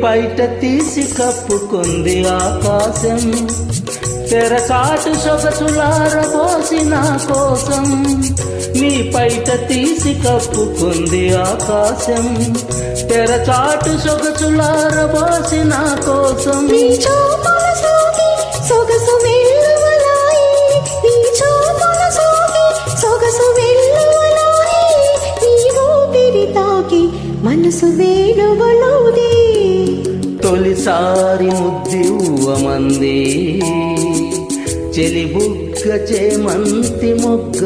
పైట తీసి కప్పుకుంది ఆకాశం, తెరచాటు సొగసులారబోసి నా కోసం. నీ పైట తీసి కప్పుకుంది ఆకాశం, తెరచాటు సొగసులారబోసి నా కోసం. సొగసు వెల్లువలాయి, నీ చూపుల సోకి సొగసు వెల్లువలాయి, నీ ఊపిరి తాకి మనసు వేణువులోది. తొలిసారి ముద్దివ్వమంది చెలి బుగ్గ చేమంతి మొగ్గ.